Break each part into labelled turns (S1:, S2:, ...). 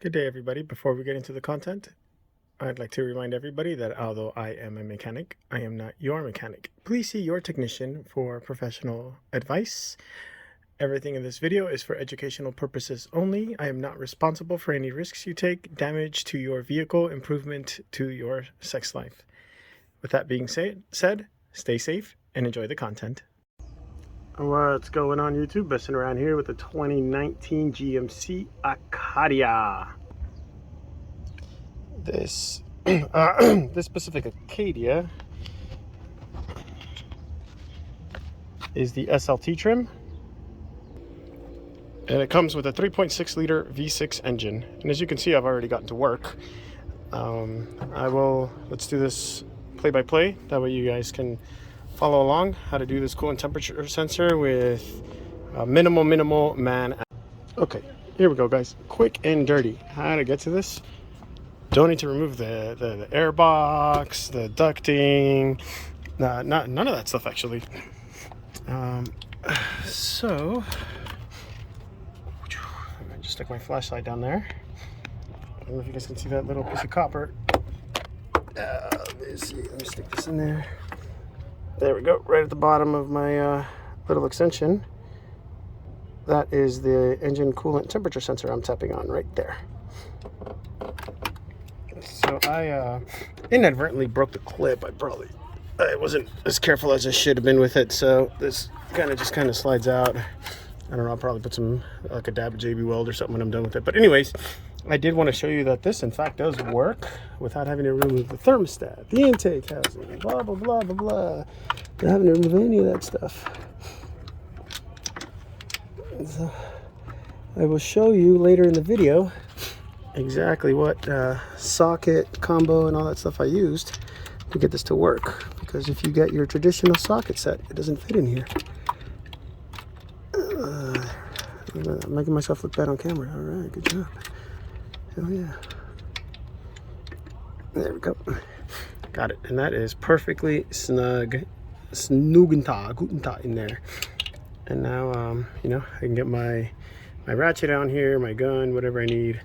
S1: Good day, everybody. Before we get into the content, I'd like to remind everybody that although I am a mechanic, I am not your mechanic. Please see your technician for professional advice. Everything in this video is for educational purposes only. I am not responsible for any risks you take, damage to your vehicle, improvement to your sex life. With that being said, stay safe and enjoy the content. What's going on YouTube? Messing around here with the 2019 GMC Acadia. This this specific Acadia is the SLT trim, and it comes with a 3.6 liter V6 engine. And as you can see, I've already gotten to work. Let's do this play by play. That way you guys can follow along how to do this coolant temperature sensor with minimal man. Okay, here we go, guys. Quick and dirty. How to get to this. Don't need to remove the air box, the ducting, none of that stuff actually. So I just stick my flashlight down there. I don't know if you guys can see that little piece of copper. Let me see. Let me stick this in there. There we go, right at the bottom of my little extension. That is the engine coolant temperature sensor I'm tapping on right there. So I inadvertently broke the clip. I wasn't as careful as I should have been with it, so this kind of slides out. I don't know, I'll probably put some, like a dab of JB Weld or something when I'm done with it. But anyways, I did want to show you that this in fact does work without having to remove the thermostat, the intake housing, blah blah blah blah blah. Not having to remove any of that stuff. So I will show you later in the video exactly what socket combo and all that stuff I used to get this to work. Because if you get your traditional socket set, it doesn't fit in here. I'm making myself look bad on camera. All right, good job. Hell yeah. There we go. Got it. And that is perfectly guten in there. And now, you know, I can get my ratchet down here, my gun, whatever I need.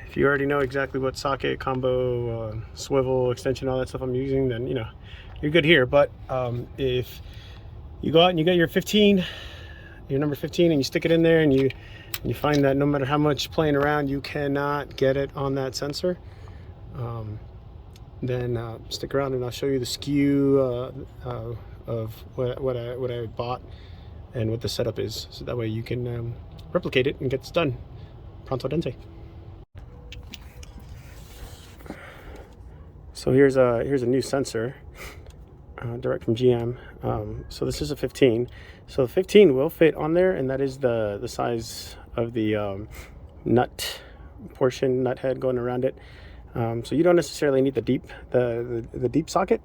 S1: If you already know exactly what socket, combo, swivel, extension, all that stuff I'm using, then, you know, you're good here. But if you go out and you get your number 15, and you stick it in there, and you find that no matter how much playing around you cannot get it on that sensor, then stick around and I'll show you the SKU of what I bought and what the setup is, so that way you can replicate it and get this done pronto dente. So here's a new sensor, direct from GM. So this is a 15. So the 15 will fit on there, and that is the size of the nut head going around it. So you don't necessarily need the deep socket.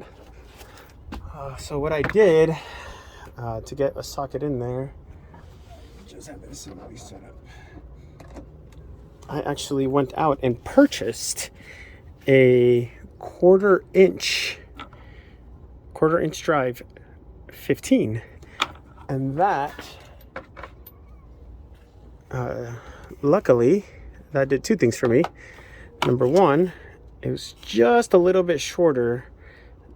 S1: So what I did to get a socket in there, just have this simply set up. I actually went out and purchased a quarter inch drive 15, and that luckily that did two things for me. Number one, it was just a little bit shorter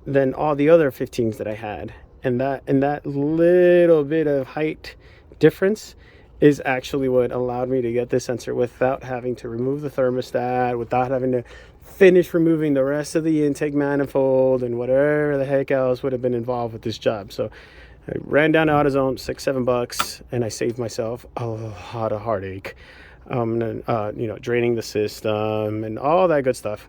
S1: than all the other 15s that I had, and that little bit of height difference is actually what allowed me to get this sensor without having to remove the thermostat, without having to finish removing the rest of the intake manifold and whatever the heck else would have been involved with this job. So I ran down to AutoZone, $6-7, and I saved myself a lot of heartache. You know, draining the system and all that good stuff.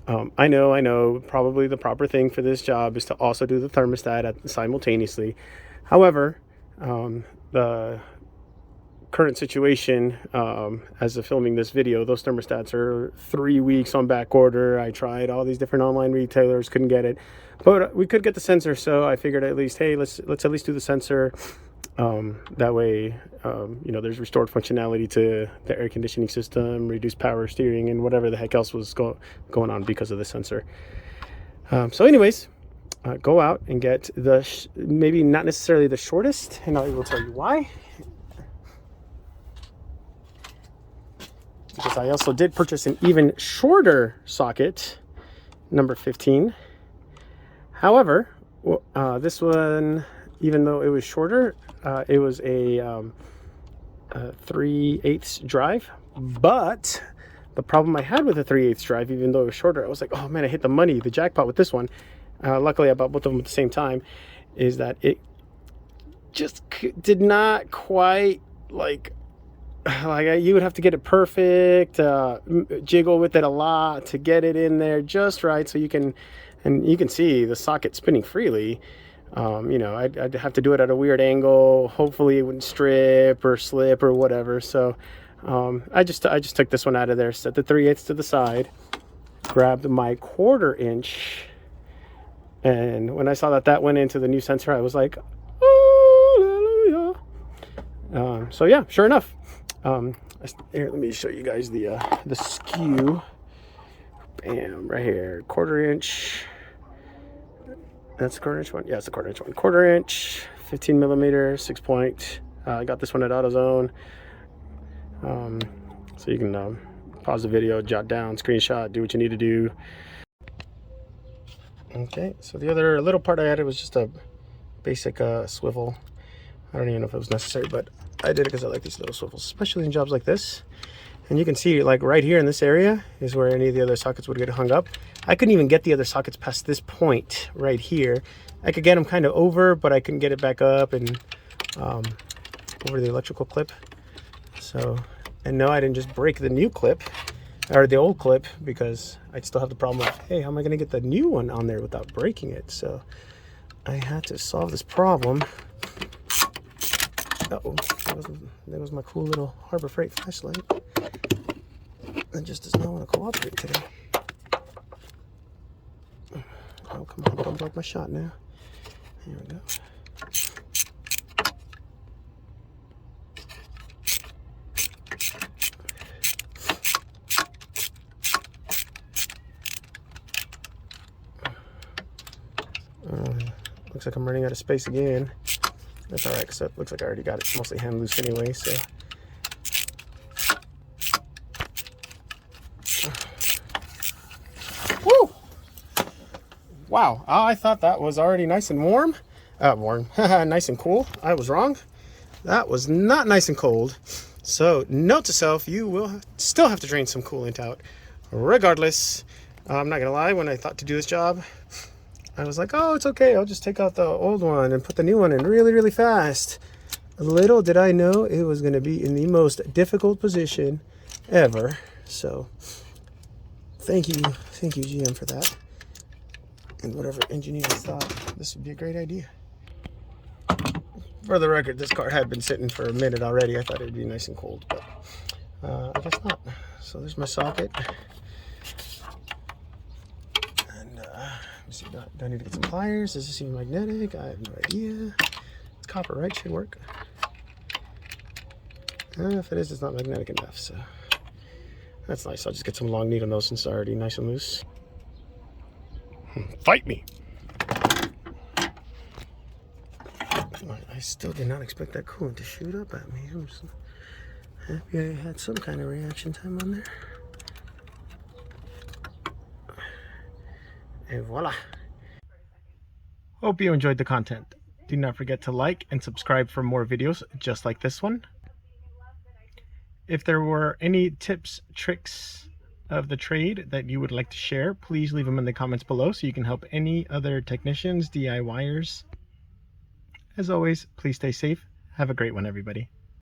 S1: I know probably the proper thing for this job is to also do the thermostat simultaneously. However, the current situation, as of filming this video, those thermostats are 3 weeks on back order. I tried all these different online retailers, couldn't get it, but we could get the sensor. So I figured at least, hey, let's at least do the sensor. That way, you know, there's restored functionality to the air conditioning system, reduced power steering, and whatever the heck else was going on because of the sensor. So anyways, go out and get maybe not necessarily the shortest, and I will tell you why. because I also did purchase an even shorter socket, number 15. However, this one, even though it was shorter, it was a 3/8 drive. But the problem I had with the 3/8 drive, even though it was shorter, I was like, oh man, I hit the jackpot with this one. Luckily, I bought both of them at the same time. Is that it just did not quite like you would have to get it perfect, jiggle with it a lot to get it in there just right, so you can see the socket spinning freely. You know, I'd have to do it at a weird angle. Hopefully it wouldn't strip or slip or whatever. So I just took this one out of there, set the 3/8 to the side, grabbed my 1/4 inch, and when I saw that went into the new sensor, I was like, hallelujah. So yeah, sure enough. Here, let me show you guys the skew. Bam, right here, 1/4 inch. That's a 1/4 inch one. Yeah, it's a 1/4 inch one. 1/4 inch, 15 millimeter, 6-point. I got this one at AutoZone. So you can pause the video, jot down, screenshot, do what you need to do. Okay, so the other little part I added was just a basic swivel. I don't even know if it was necessary, but I did it because I like these little swivels, especially in jobs like this. And you can see, like, right here in this area is where any of the other sockets would get hung up. I couldn't even get the other sockets past this point right here. I could get them kind of over, but I couldn't get it back up and over the electrical clip. So, and no, I didn't just break the new clip or the old clip, because I still have the problem of, hey, how am I going to get the new one on there without breaking it? So I had to solve this problem. Uh-oh, that was my cool little Harbor Freight flashlight. It just does not want to cooperate today. Oh, come on, don't block my shot now. Here we go. Looks like I'm running out of space again. That's all right, because it looks like I already got it mostly hand loose anyway, so. Woo! Wow, I thought that was already nice and warm. Nice and cool. I was wrong. That was not nice and cold. So, note to self, you will still have to drain some coolant out. Regardless, I'm not gonna lie, when I thought to do this job, I was like, oh, it's okay, I'll just take out the old one and put the new one in really, really fast. Little did I know it was going to be in the most difficult position ever. So, thank you GM for that. And whatever engineer thought this would be a great idea. For the record, this car had been sitting for a minute already. I thought it would be nice and cold, but I guess not. So there's my socket. Do I need to get some pliers? Is this even magnetic? I have no idea. It's copper, right? Should work. If it is, it's not magnetic enough, so that's nice. I'll just get some long needle nose since it's already nice and loose. Fight me! I still did not expect that coolant to shoot up at me. I'm just happy I had some kind of reaction time on there. And voila. Hope you enjoyed the content. Do not forget to like and subscribe for more videos just like this one. If there were any tips, tricks of the trade that you would like to share, please leave them in the comments below so you can help any other technicians, DIYers. As always, please stay safe. Have a great one, everybody.